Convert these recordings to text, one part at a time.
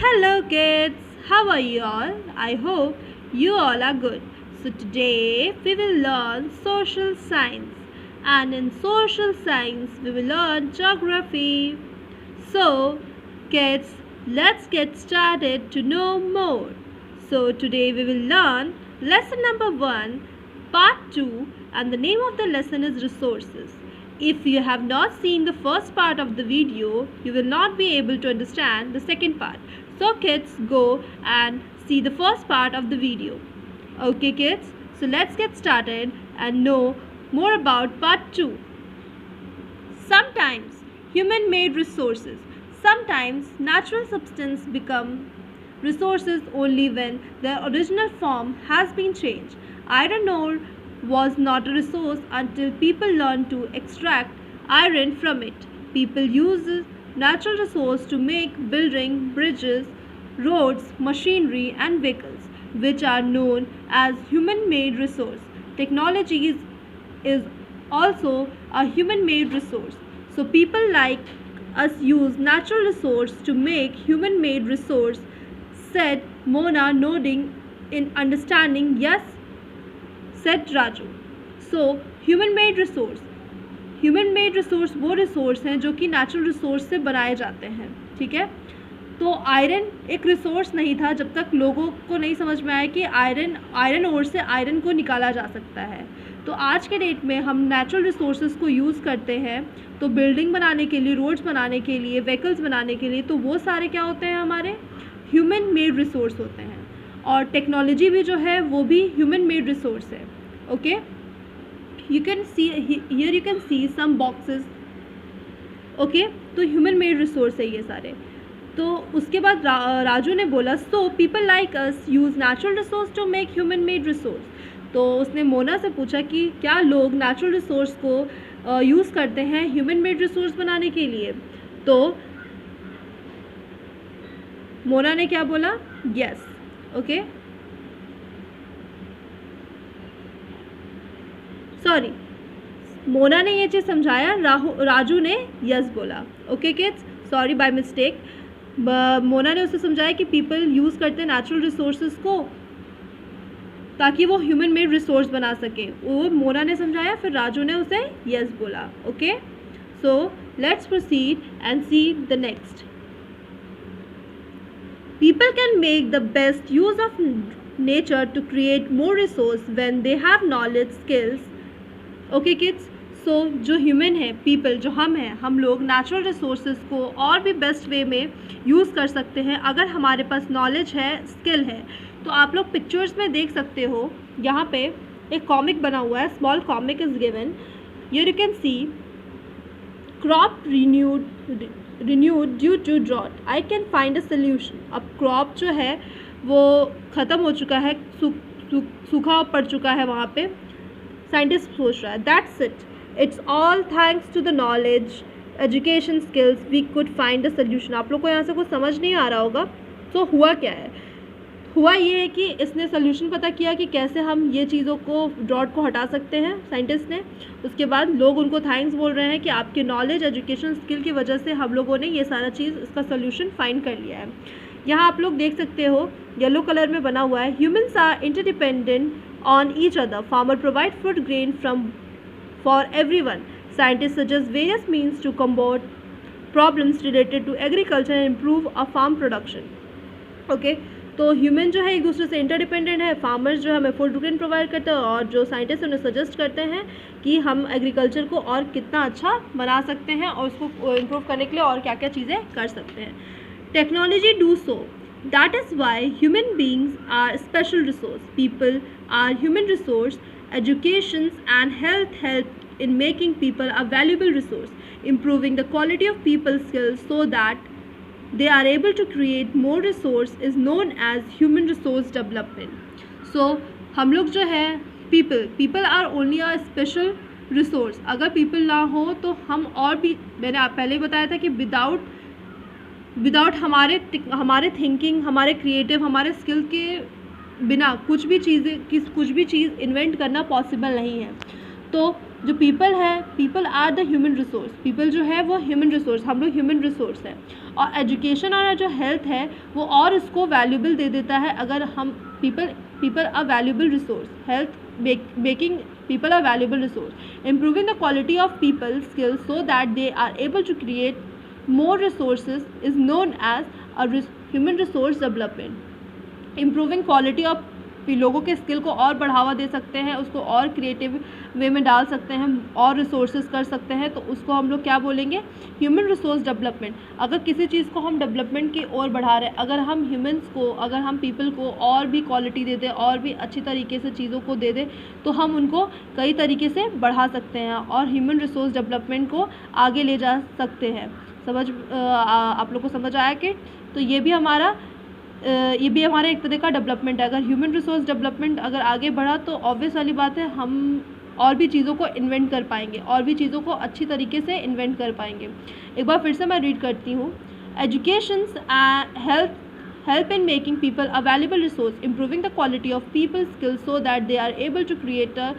Hello kids, how are you all? I hope you all are good. So today we will learn social science, and in social science we will learn geography. So kids, let's get started to know more. So today we will learn lesson number 1, part 2, and the name of the lesson is resources. If you have not seen the first part of the video, you will not be able to understand the second part. So kids, go and see the first part of the video. Okay kids, so let's get started and know more about part 2. Sometimes human-made resources. Sometimes natural substance become resources only when their original form has been changed. Iron ore was not a resource until people learned to extract iron from it. People use natural resources to make building, bridges, roads, machinery and vehicles, which are known as human-made resource. Technology is also a human-made resource. So people like us use natural resource to make human-made resource, said Mona, nodding in understanding. Yes, said Raju. So human made resource वो resource हैं जो कि natural resource से बनाए जाते हैं. ठीक है, तो आयरन एक रिसोर्स नहीं था जब तक लोगों को नहीं समझ में आया कि आयरन ओर से आयरन को निकाला जा सकता है. तो आज के डेट में हम नेचुरल रिसोर्सेज को यूज़ करते हैं, तो बिल्डिंग बनाने के लिए, रोड्स बनाने के लिए, व्हीकल्स बनाने के लिए, तो वो सारे क्या होते हैं, हमारे ह्यूमन मेड रिसोर्स होते हैं. और टेक्नोलॉजी भी जो है वो भी ह्यूमन मेड रिसोर्स है. Okay, you can see here you can see some boxes. Okay, तो ह्यूमन मेड रिसोर्स है ये सारे. तो उसके बाद राजू ने बोला, so people like us use natural resource to make human made resource. तो उसने मोना से पूछा कि क्या लोग नेचुरल रिसोर्स को यूज़ करते हैं ह्यूमन मेड रिसोर्स बनाने के लिए. तो मोना ने क्या बोला, यस. ओके, सॉरी, मोना ने ये चीज़ समझाया, राजू ने यस बोला. Okay kids, sorry by mistake. Mona ने उसे समझाया कि पीपल यूज़ करते हैं नेचुरल रिसोर्सेज को ताकि वो ह्यूमन मेड रिसोर्स बना सके. वो मोना ने समझाया, फिर राजू ने उसे यस बोला. Okay, so let's proceed and see the next. People can make the best use of nature to create more resource when they have knowledge, skills. Okay kids, so जो ह्यूमन है, पीपल जो हम हैं, हम लोग natural resources को और भी बेस्ट वे में यूज़ कर सकते हैं अगर हमारे पास नॉलेज है, स्किल है. तो आप लोग पिक्चर्स में देख सकते हो, यहाँ पे एक कॉमिक बना हुआ है, small comic is given. Here you can see crop renewed due to drought, I can find a solution. अब क्रॉप जो है वो ख़त्म हो चुका है, सूखा पड़ चुका है वहाँ पे. साइंटिस्ट सोच रहा है, that's it, it's all thanks to the knowledge, education, skills, we could find the solution. आप लोग को यहाँ से कुछ समझ नहीं आ रहा होगा. तो हुआ क्या है, हुआ ये है कि इसने सोल्यूशन पता किया कि कैसे हम ये चीज़ों को, ड्रॉट को हटा सकते हैं, साइंटिस्ट ने. उसके बाद लोग उनको थैंक्स बोल रहे हैं कि आपके नॉलेज, एजुकेशन, स्किल की वजह से हम लोगों ने ये सारा चीज़, इसका सोल्यूशन फाइंड कर लिया है. यहाँ आप लोग देख सकते हो, येलो कलर में बना हुआ है, humans are interdependent on each other. Farmer provide food grain for everyone. Scientists suggest various means to combat problems related to agriculture and improve a farm production. Okay, तो ह्यूमन जो है एक दूसरे से इंटरडिपेंडेंट है. फार्मर्स जो है हमें फूड ग्रेन प्रोवाइड करते हैं, और जो साइंटिस्ट उन्हें सजेस्ट करते हैं कि हम एग्रीकल्चर को और कितना अच्छा बना सकते हैं और उसको इम्प्रूव करने के लिए और क्या क्या चीज़ें कर सकते हैं. Technology do so. That is why human beings are a special resource. People are human resource. Educations and health help in making people a valuable resource. Improving the quality of people's skills so that they are able to create more resource is known as human resource development. So हम लोग जो है people are only a special resource. अगर people ना हो तो हम और भी, मैंने आप पहले ही बताया था कि विदाउट हमारे थिंकिंग, हमारे क्रिएटिव, हमारे स्किल के बिना कुछ भी चीज़ इन्वेंट करना पॉसिबल नहीं है. तो जो पीपल है, people are the human resource, people जो है वो ह्यूमन रिसोर्स, हम लोग ह्यूमन रिसोर्स है। और एजुकेशन और जो हेल्थ है वो और इसको वैल्यूबल दे देता है। अगर हम people are valuable resource, health making people are valuable resource, improving the quality of people's skills so that they are able to create more resources is known as a human resource development। improving quality of लोगों के skill को और बढ़ावा दे सकते हैं, उसको और creative way में डाल सकते हैं और रिसोर्सेज कर सकते हैं, तो उसको हम लोग क्या बोलेंगे, ह्यूमन रिसोर्स डेवलपमेंट। अगर किसी चीज़ को हम डेवलपमेंट की ओर बढ़ा रहे हैं, अगर हम ह्यूमंस को, अगर हम पीपल को और भी क्वालिटी दे दें और भी अच्छी तरीके से चीज़ों को दे दें, तो हम उनको कई तरीके से बढ़ा सकते हैं और ह्यूमन रिसोर्स डेवलपमेंट को आगे ले जा सकते हैं। आप लोग को समझ आया कि तो ये भी हमारा एक तरह का डेवलपमेंट है। अगर ह्यूमन रिसोर्स डेवलपमेंट अगर आगे बढ़ा तो ऑब्वियस वाली बात है हम और भी चीज़ों को इन्वेंट कर पाएंगे, और भी चीज़ों को अच्छी तरीके से इन्वेंट कर पाएंगे। एक बार फिर से मैं रीड करती हूँ। Educations help in making people a valuable resource, improving the quality of people's skills so that they are able to create a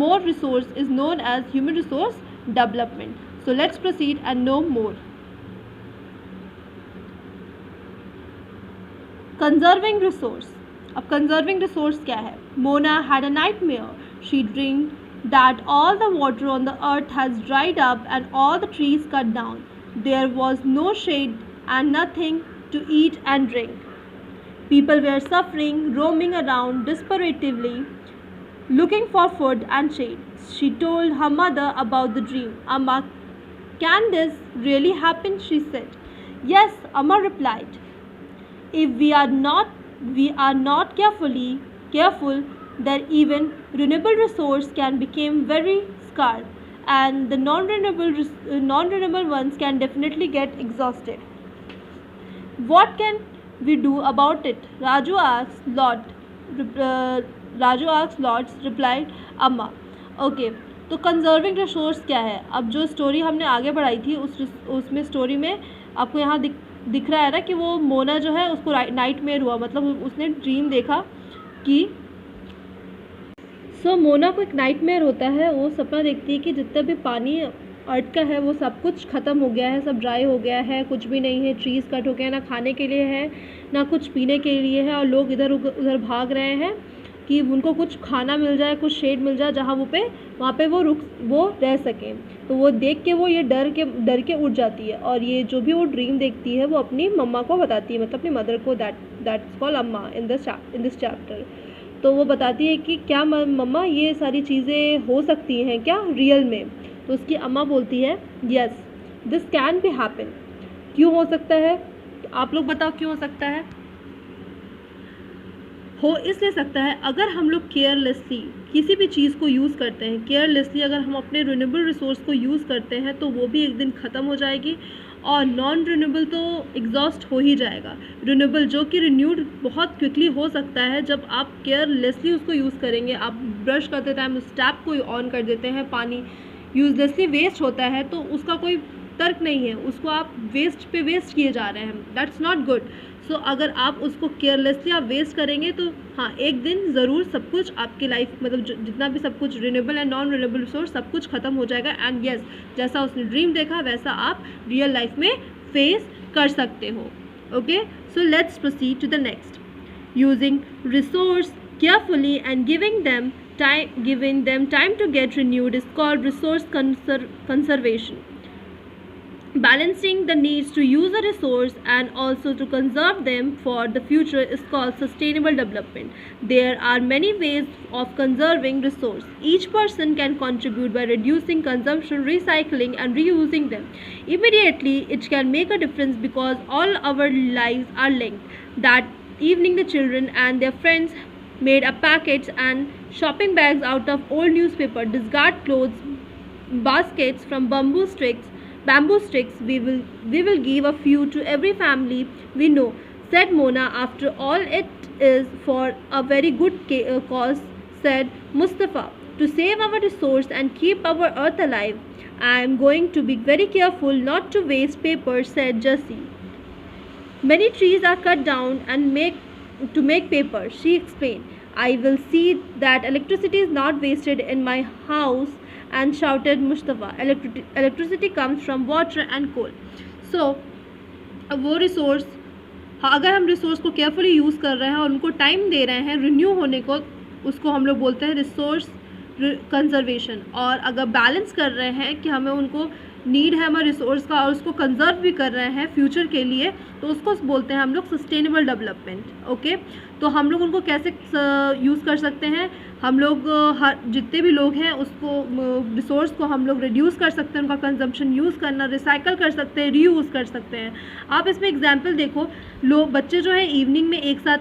more resource is known as human resource development। So let's proceed and know more। Conserving resource. अब conserving resource क्या है? Mona had a nightmare. She dreamed that all the water on the earth has dried up and all the trees cut down. There was no shade and nothing to eat and drink. People were suffering, roaming around desperately, looking for food and shade। She told her mother about the dream. Amma, can this really happen? She said. Yes, Amma replied. If we are not careful, then even renewable resource can become very scarce, and the non-renewable ones can definitely get exhausted। What can we do about it? Raju asked Lords, replied Amma। Okay, तो conserving resource क्या है? अब जो story हमने आगे बढ़ाई थी उसमें स्टोरी में आपको यहाँ दिख रहा है ना कि वो मोना जो है उसको नाइटमेयर हुआ, मतलब उसने ड्रीम देखा कि मोना को एक नाइटमेयर होता है। वो सपना देखती है कि जितना भी पानी अर्थ का है वो सब कुछ ख़त्म हो गया है, सब ड्राई हो गया है, कुछ भी नहीं है, ट्रीज़ कट हो गया है, ना खाने के लिए है ना कुछ पीने के लिए है, और लोग इधर उधर भाग रहे हैं कि उनको कुछ खाना मिल जाए, कुछ शेड मिल जाए जहाँ वहाँ पे वो रह सकें। तो वो देख के वो ये डर के उठ जाती है, और ये जो भी वो ड्रीम देखती है वो अपनी मम्मा को बताती है, मतलब अपनी मदर को। दैट्स कॉल्ड अम्मा इन दिस चैप्टर। तो वो बताती है कि क्या मम्मा ये सारी चीज़ें हो सकती हैं क्या रियल में? तो उसकी अम्मा बोलती है yes this can be happen. क्यों हो सकता है? तो आप लोग बताओ क्यों हो सकता है? हो इसलिए सकता है अगर हम लोग केयरलेसली किसी भी चीज़ को यूज़ करते हैं, केयरलेसली अगर हम अपने रिन्यूएबल रिसोर्स को यूज़ करते हैं तो वो भी एक दिन ख़त्म हो जाएगी, और नॉन रिन्यूएबल तो एग्जॉस्ट हो ही जाएगा। रिन्यूएबल जो कि रिन्यूड बहुत क्विकली हो सकता है जब आप केयरलेसली उसको यूज़ करेंगे। आप ब्रश करते टाइम उस टैप को ऑन कर देते हैं, पानी यूजलेसली वेस्ट होता है, तो उसका कोई तर्क नहीं है, उसको आप वेस्ट पे वेस्ट किए जा रहे हैं। That's not good. सो अगर आप उसको केयरलेसली आप वेस्ट करेंगे तो हाँ, एक दिन ज़रूर सब कुछ आपकी लाइफ, मतलब जितना भी सब कुछ renewable and non renewable resource सब कुछ ख़त्म हो जाएगा। एंड यस, जैसा उसने ड्रीम देखा वैसा आप रियल लाइफ में फेस कर सकते हो। Okay, so let's proceed to the next. Using resource carefully and giving them time to get renewed is called resource conservation। Balancing the needs to use a resource and also to conserve them for the future is called sustainable development। There are many ways of conserving resource. Each person can contribute by reducing consumption, recycling and reusing them. Immediately, it can make a difference because all our lives are linked. That evening, the children and their friends made up packets and shopping bags out of old newspaper, discard clothes, baskets from bamboo sticks. We will give a few to every family we know, said Mona. After all, it is for a very good cause, said Mustafa. To save our resource and keep our earth alive, I am going to be very careful not to waste paper, said Jessie. Many trees are cut down to make paper, she explained. I will see that electricity is not wasted in my house and shouted Mustafa, electricity comes from water and coal. So वो resource, अगर हम resource को carefully use कर रहे हैं और उनको time दे रहे हैं रिन्यू होने को, उसको हम लोग बोलते हैं रिसोर्स कंजर्वेशन। और अगर बैलेंस कर रहे हैं कि हमें उनको नीड है हमारे रिसोर्स का और उसको कंजर्व भी कर रहे हैं फ्यूचर के लिए, तो उसको बोलते हैं हम लोग सस्टेनेबल डेवलपमेंट। ओके, तो हम लोग उनको कैसे यूज़ कर सकते हैं, हम लोग हर जितने भी लोग हैं उसको रिसोर्स को हम लोग रिड्यूस कर सकते हैं, उनका कंजम्पशन यूज़ करना, रिसाइकल कर सकते हैं, रीयूज़ कर सकते हैं। आप इसमें एग्जांपल देखो, लोग बच्चे जो है इवनिंग में एक साथ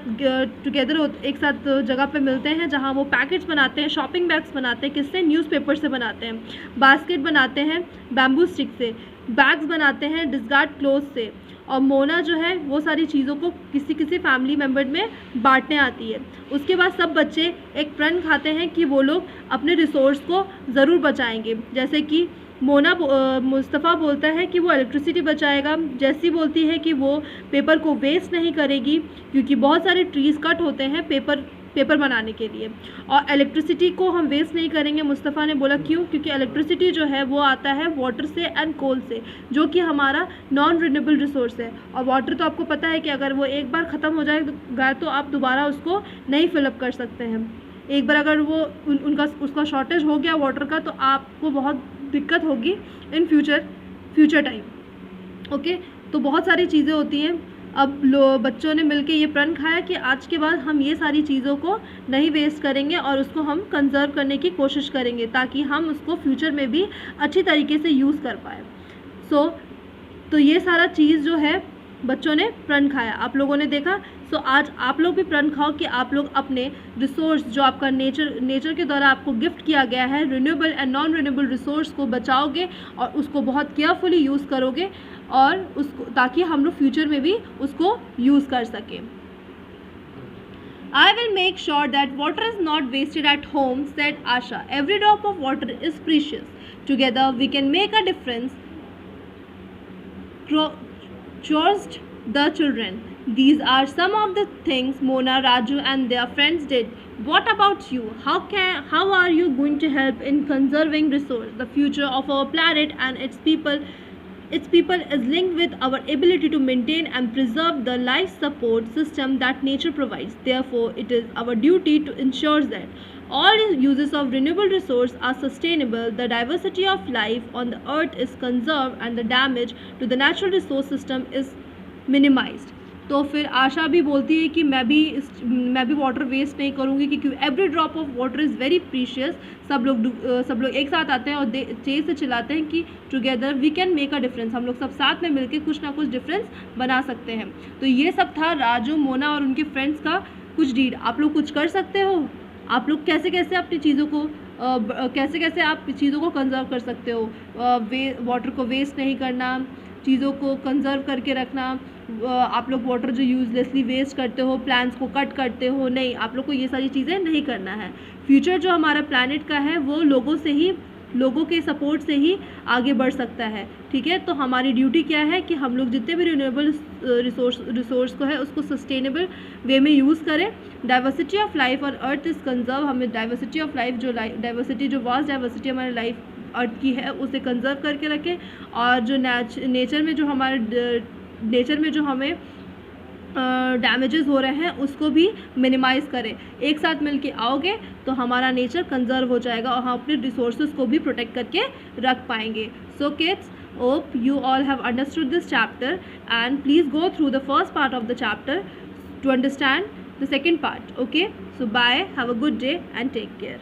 टुगेदर एक साथ जगह पे मिलते हैं जहाँ वो पैकेट्स बनाते हैं, शॉपिंग बैग्स बनाते हैं, किससे, न्यूज़पेपर से बनाते हैं, बास्केट बनाते हैं बैम्बू स्टिक से, बैग्स बनाते हैं डिस्कार्ड क्लोथ से। और मोना जो है वो सारी चीज़ों को किसी किसी फैमिली मेम्बर में बांटने आती है। उसके बाद सब बच्चे एक प्रण खाते हैं कि वो लोग अपने रिसोर्स को ज़रूर बचाएंगे। जैसे कि मोना मुस्तफ़ा बोलता है कि वो इलेक्ट्रिसिटी बचाएगा, जैसी बोलती है कि वो पेपर को वेस्ट नहीं करेगी क्योंकि बहुत सारे ट्रीज़ कट होते हैं पेपर बनाने के लिए, और इलेक्ट्रिसिटी को हम वेस्ट नहीं करेंगे। मुस्तफ़ा ने बोला क्यों, क्योंकि इलेक्ट्रिसिटी जो है वो आता है वाटर से एंड कोल से, जो कि हमारा नॉन रिन्यूएबल रिसोर्स है। और वाटर तो आपको पता है कि अगर वो एक बार ख़त्म हो जाएगा तो आप दोबारा उसको नहीं फिलअप कर सकते हैं। एक बार अगर वो उसका शॉर्टेज हो गया वाटर का तो आपको बहुत दिक्कत होगी इन फ्यूचर टाइम। ओके, तो बहुत सारी चीज़ें होती हैं। अब बच्चों ने मिलके ये प्रण खाया कि आज के बाद हम ये सारी चीज़ों को नहीं वेस्ट करेंगे और उसको हम कंजर्व करने की कोशिश करेंगे ताकि हम उसको फ्यूचर में भी अच्छी तरीके से यूज़ कर पाए। तो ये सारा चीज़ जो है बच्चों ने प्रण खाया, आप लोगों ने देखा। आज आप लोग भी प्रण खाओ कि आप लोग अपने रिसोर्स जो आपका नेचर के द्वारा आपको गिफ्ट किया गया है, renewable and non renewable resource को बचाओगे और उसको बहुत केयरफुली यूज़ करोगे और उसको, ताकि हम लोग फ्यूचर में भी उसको यूज़ कर सकें। I will make sure that water is not wasted at home, said Asha. Every drop of water is precious. Together we can make a difference. Chorused the children. These are some of the things Mona, Raju and their friends did. What about you? How are you going to help in conserving resource? The future of our planet and its people is linked with our ability to maintain and preserve the life support system that nature provides. Therefore, it is our duty to ensure that all uses of renewable resources are sustainable, the diversity of life on the earth is conserved and the damage to the natural resource system is minimized. तो फिर आशा भी बोलती है कि मैं भी water waste नहीं करूँगी क्योंकि every drop of water is very precious. सब लोग एक साथ आते हैं और तेज से चिल्लाते हैं कि together we can make a difference, हम लोग सब साथ में मिलकर कुछ ना कुछ डिफरेंस बना सकते हैं। तो ये सब था राजू, मोना और उनके फ्रेंड्स का कुछ डीड। आप लोग कुछ कर सकते हो, आप लोग कैसे कैसे अपनी चीज़ों को कैसे आप चीज़ों को कंजर्व कर सकते हो। वाटर को वेस्ट नहीं करना, चीज़ों को कंजर्व करके रखना। आप लोग वाटर जो यूजलेसली वेस्ट करते हो, प्लांट्स को कट करते हो, नहीं, आप लोग को ये सारी चीज़ें नहीं करना है। फ्यूचर जो हमारा प्लानट का है वो लोगों के सपोर्ट से ही आगे बढ़ सकता है। ठीक है, तो हमारी ड्यूटी क्या है कि हम लोग जितने भी रिन्यूएबल रिसोर्स को है उसको सस्टेनेबल वे में यूज़ करें। डाइवर्सिटी ऑफ लाइफ और अर्थ इज़ कंजर्व, हमें डाइवर्सिटी ऑफ लाइफ जो वास्ट डाइवर्सिटी हमारी लाइफ अर्थ की है उसे कंजर्व करके रखें। और जो नेचर में जो हमें डैमेजेस हो रहे हैं उसको भी मिनिमाइज़ करें। एक साथ मिलके आओगे तो हमारा नेचर कंजर्व हो जाएगा और हम अपने रिसोर्सेज को भी प्रोटेक्ट करके रख पाएंगे। So kids, hope you all have understood this chapter and please go through the first part of the chapter to understand the second part. Okay, so bye, have a good day and take care.